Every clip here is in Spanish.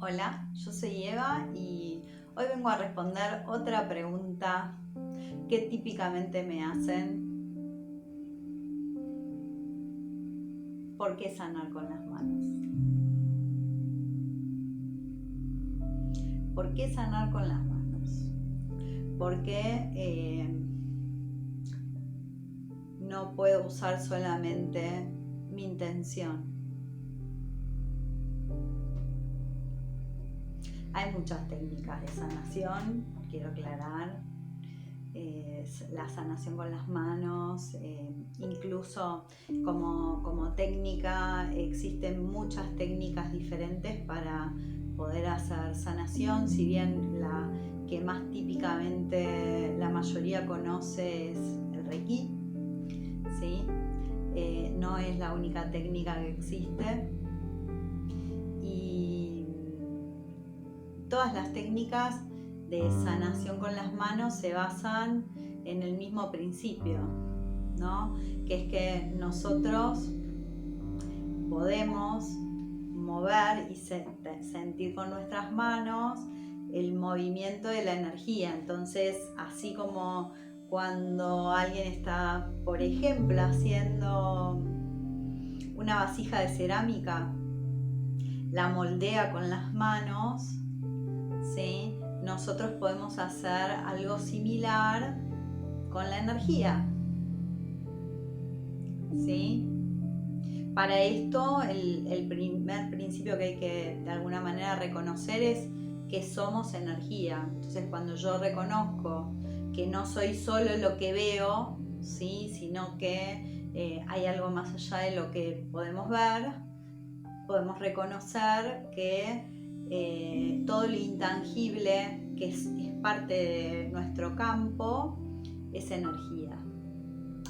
Hola, yo soy Eva y hoy vengo a responder otra pregunta que típicamente me hacen. ¿Por qué sanar con las manos? ¿Por qué sanar con las manos? Porque no puedo usar solamente mi intención. Hay muchas técnicas de sanación, quiero aclarar. La sanación con las manos, incluso como técnica existen muchas técnicas diferentes para poder hacer sanación, si bien la que más típicamente la mayoría conoce es el Reiki, ¿sí? No es la única técnica que existe y todas las técnicas de sanación con las manos se basan en el mismo principio, ¿no? Que es que nosotros podemos mover y sentir con nuestras manos el movimiento de la energía. Entonces, así como cuando alguien está, por ejemplo, haciendo una vasija de cerámica, la moldea con las manos, ¿sí? Nosotros podemos hacer algo similar con la energía, ¿sí? Para esto, el primer principio que hay que de alguna manera reconocer es que somos energía. Entonces, cuando yo reconozco que no soy solo lo que veo, ¿sí? Sino que hay algo más allá de lo que podemos ver, podemos reconocer que todo lo intangible que es parte de nuestro campo es energía.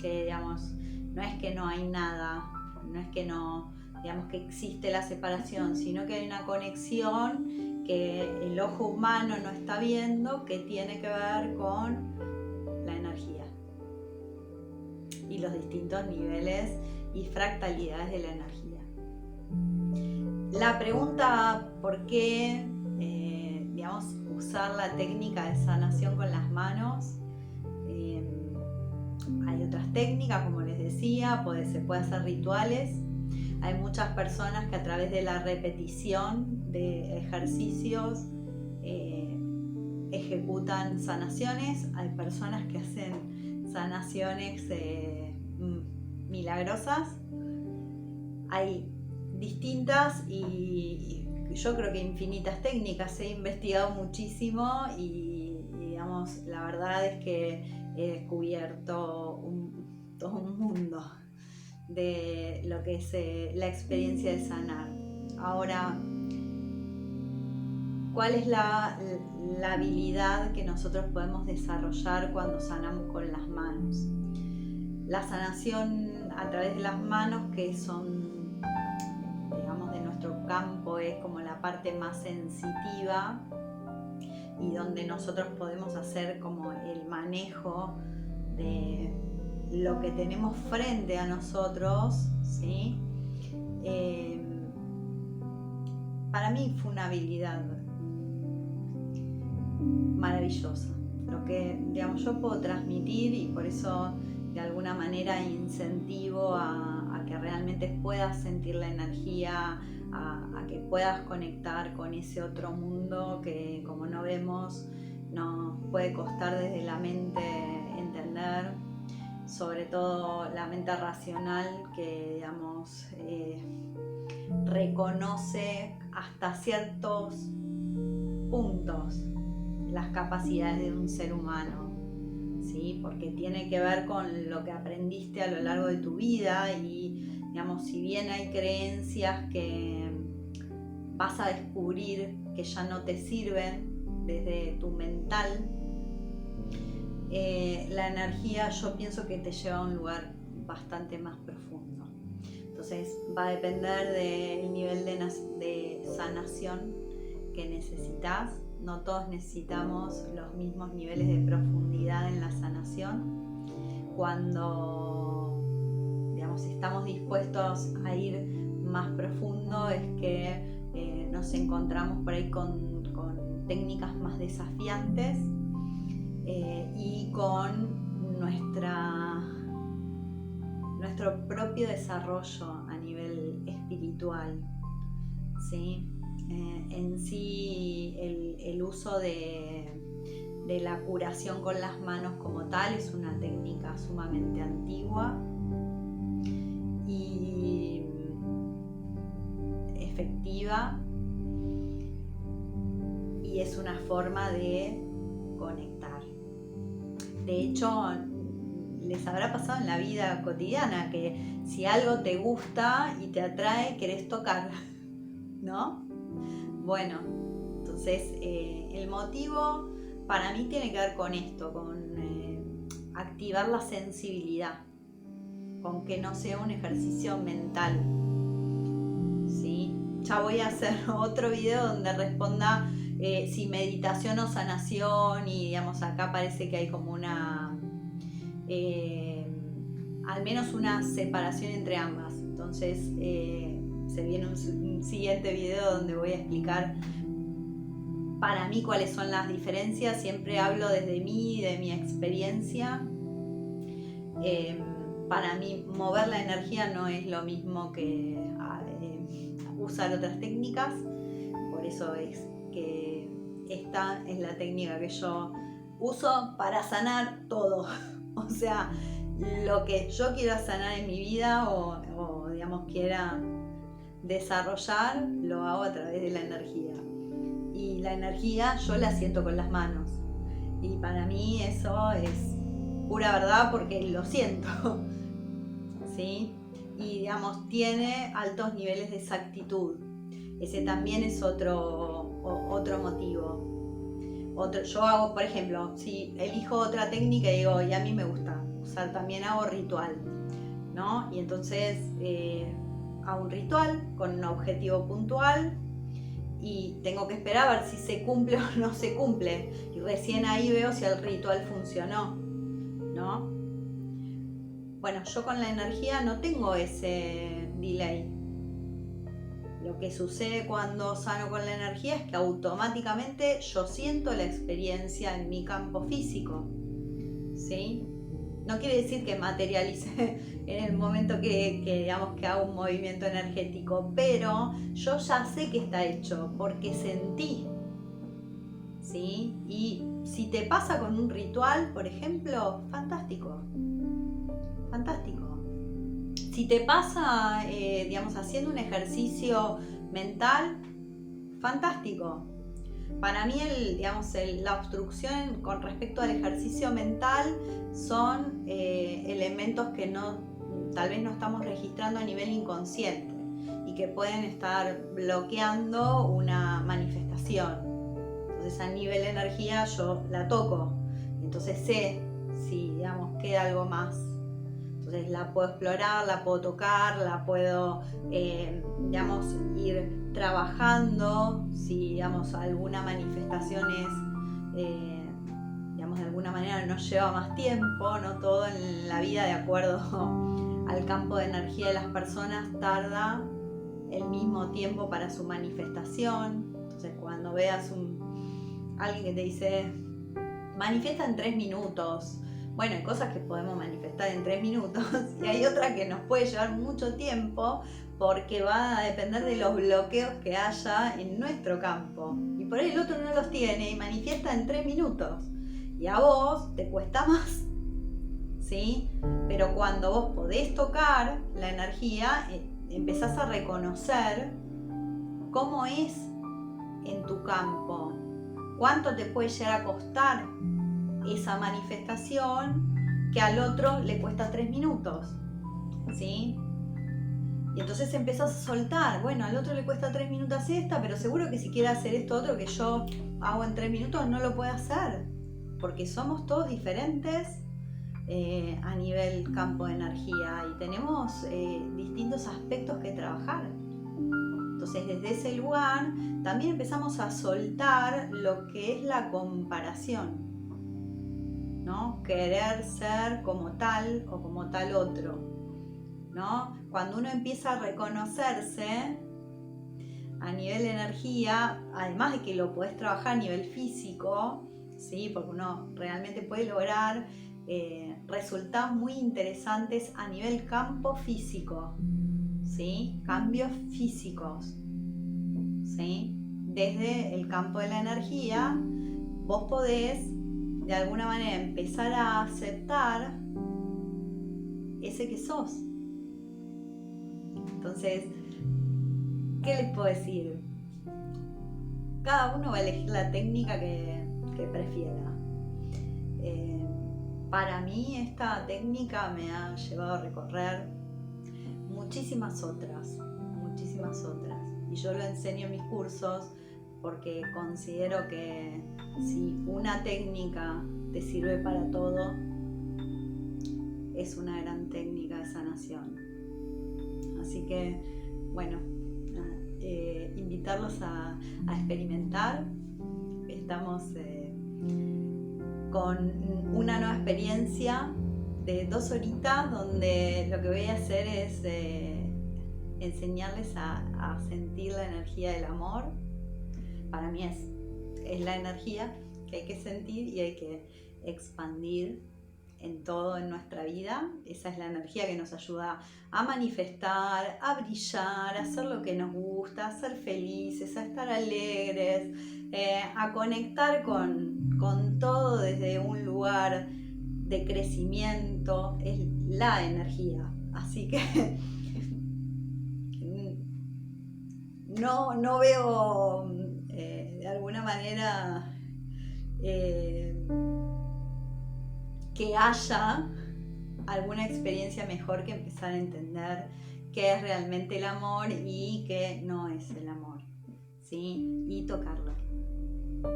Que digamos, no es que no hay nada, no es que no, digamos que existe la separación, sino que hay una conexión que el ojo humano no está viendo, que tiene que ver con la energía y los distintos niveles y fractalidades de la energía. La pregunta por qué, digamos, usar la técnica de sanación con las manos. Hay otras técnicas, como les decía, se puede hacer rituales. Hay muchas personas que a través de la repetición de ejercicios ejecutan sanaciones. Hay personas que hacen sanaciones milagrosas. Hay distintas y yo creo que infinitas técnicas. He investigado muchísimo y digamos, la verdad es que he descubierto todo un mundo de lo que es la experiencia de sanar. Ahora, ¿cuál es la habilidad que nosotros podemos desarrollar cuando sanamos con las manos? La sanación a través de las manos, que son, digamos, de nuestro campo, es como la parte más sensitiva y donde nosotros podemos hacer como el manejo de lo que tenemos frente a nosotros, ¿sí? Para mí fue una habilidad maravillosa, lo que, digamos, yo puedo transmitir, y por eso de alguna manera incentivo a que realmente puedas sentir la energía, a que puedas conectar con ese otro mundo que, como no vemos, nos puede costar desde la mente entender, sobre todo la mente racional que, digamos, reconoce hasta ciertos puntos las capacidades de un ser humano, ¿sí? Porque tiene que ver con lo que aprendiste a lo largo de tu vida y, digamos, si bien hay creencias que vas a descubrir que ya no te sirven desde tu mental, la energía yo pienso que te lleva a un lugar bastante más profundo. Entonces va a depender del nivel de sanación que necesitas. No todos necesitamos los mismos niveles de profundidad en la sanación. Cuando, digamos, estamos dispuestos a ir más profundo es que nos encontramos por ahí con técnicas más desafiantes y con nuestro propio desarrollo a nivel espiritual, ¿sí? En sí el uso de la curación con las manos como tal es una técnica sumamente antigua y efectiva, y es una forma de conectar. De hecho, les habrá pasado en la vida cotidiana que si algo te gusta y te atrae, querés tocar, ¿no? Bueno, entonces el motivo para mí tiene que ver con esto, con activar la sensibilidad, con que no sea un ejercicio mental, ¿sí? Ya voy a hacer otro video donde responda si meditación o sanación, y digamos acá parece que hay como una al menos una separación entre ambas. Entonces se viene un siguiente video donde voy a explicar para mí cuáles son las diferencias. Siempre hablo desde mí, de mi experiencia. Para mí mover la energía no es lo mismo que usar otras técnicas, por eso es que esta es la técnica que yo uso para sanar todo. O sea, lo que yo quiera sanar en mi vida o digamos quiera desarrollar, lo hago a través de la energía. Y la energía yo la siento con las manos. Y para mí eso es pura verdad porque lo siento, ¿sí? Y digamos, tiene altos niveles de exactitud. Ese también es otro motivo. Yo hago, por ejemplo, si elijo otra técnica y digo, y a mí me gusta usar, también hago ritual, ¿no? Y entonces hago un ritual con un objetivo puntual y tengo que esperar a ver si se cumple o no se cumple. Y recién ahí veo si el ritual funcionó, ¿no? Bueno, yo con la energía no tengo ese delay. Lo que sucede cuando sano con la energía es que automáticamente yo siento la experiencia en mi campo físico, ¿sí? No quiere decir que materialice en el momento que digamos que hago un movimiento energético, pero yo ya sé que está hecho porque sentí, ¿sí? Y si te pasa con un ritual, por ejemplo, fantástico, fantástico. Si te pasa, digamos, haciendo un ejercicio mental, fantástico. Para mí, la obstrucción con respecto al ejercicio mental son elementos que tal vez no estamos registrando a nivel inconsciente y que pueden estar bloqueando una manifestación. Entonces, a nivel de energía yo la toco, entonces sé si, digamos, queda algo más. Entonces la puedo explorar, la puedo tocar, la puedo, digamos, ir trabajando. Si, digamos, alguna manifestación es, digamos, de alguna manera nos lleva más tiempo, no todo en la vida de acuerdo al campo de energía de las personas tarda el mismo tiempo para su manifestación. Entonces cuando veas alguien que te dice, manifiesta en 3 minutos, bueno, hay cosas que podemos manifestar en 3 minutos y hay otras que nos puede llevar mucho tiempo porque va a depender de los bloqueos que haya en nuestro campo. Y por ahí el otro no los tiene y manifiesta en 3 minutos. Y a vos te cuesta más, ¿sí? Pero cuando vos podés tocar la energía, empezás a reconocer cómo es en tu campo, cuánto te puede llegar a costar esa manifestación que al otro le cuesta 3 minutos, ¿sí? Y entonces empezás a soltar, bueno, al otro le cuesta 3 minutos esta, pero seguro que si quiere hacer esto otro que yo hago en 3 minutos no lo puede hacer, porque somos todos diferentes a nivel campo de energía y tenemos distintos aspectos que trabajar. Entonces desde ese lugar también empezamos a soltar lo que es la comparación, ¿no? Querer ser como tal o como tal otro, ¿no? Cuando uno empieza a reconocerse a nivel de energía, además de que lo podés trabajar a nivel físico, ¿sí? Porque uno realmente puede lograr resultados muy interesantes a nivel campo físico, ¿sí? Cambios físicos, ¿sí? Desde el campo de la energía, vos podés de alguna manera empezar a aceptar ese que sos. Entonces, ¿qué les puedo decir? Cada uno va a elegir la técnica que prefiera. Para mí esta técnica me ha llevado a recorrer muchísimas otras. Y yo lo enseño en mis cursos porque considero que si una técnica te sirve para todo, es una gran técnica de sanación. Así que, bueno, invitarlos a experimentar. Estamos con una nueva experiencia de 2 horitas donde lo que voy a hacer es enseñarles a sentir la energía del amor. Para mí es la energía que hay que sentir y hay que expandir en todo en nuestra vida. Esa es la energía que nos ayuda a manifestar, a brillar, a hacer lo que nos gusta, a ser felices, a estar alegres, a conectar con todo desde un lugar de crecimiento. Es la energía. Así que no veo de alguna manera que haya alguna experiencia mejor que empezar a entender qué es realmente el amor y qué no es el amor, ¿sí? Y tocarlo.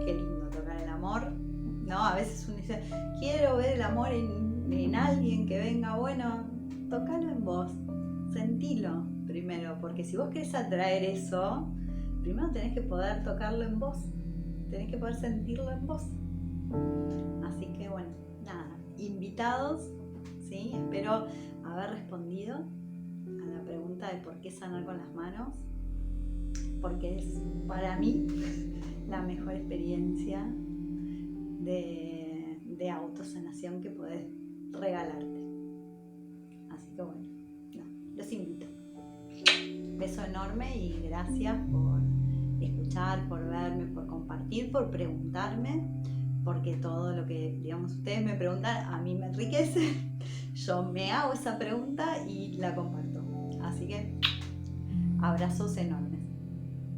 Qué lindo tocar el amor, ¿no? A veces uno dice, quiero ver el amor en alguien que venga. Bueno, tocalo en vos, sentilo primero, porque si vos querés atraer eso, primero tenés que poder tocarlo en vos, tenés que poder sentirlo en vos. Así que bueno, nada, invitados, ¿sí? Espero haber respondido a la pregunta de por qué sanar con las manos, porque es para mí la mejor experiencia de autosanación que podés regalarte. Así que bueno, los invito. Beso enorme y gracias por escuchar, por verme, por compartir, por preguntarme, porque todo lo que, digamos, ustedes me preguntan a mí me enriquece. Yo me hago esa pregunta y la comparto. Así que abrazos enormes.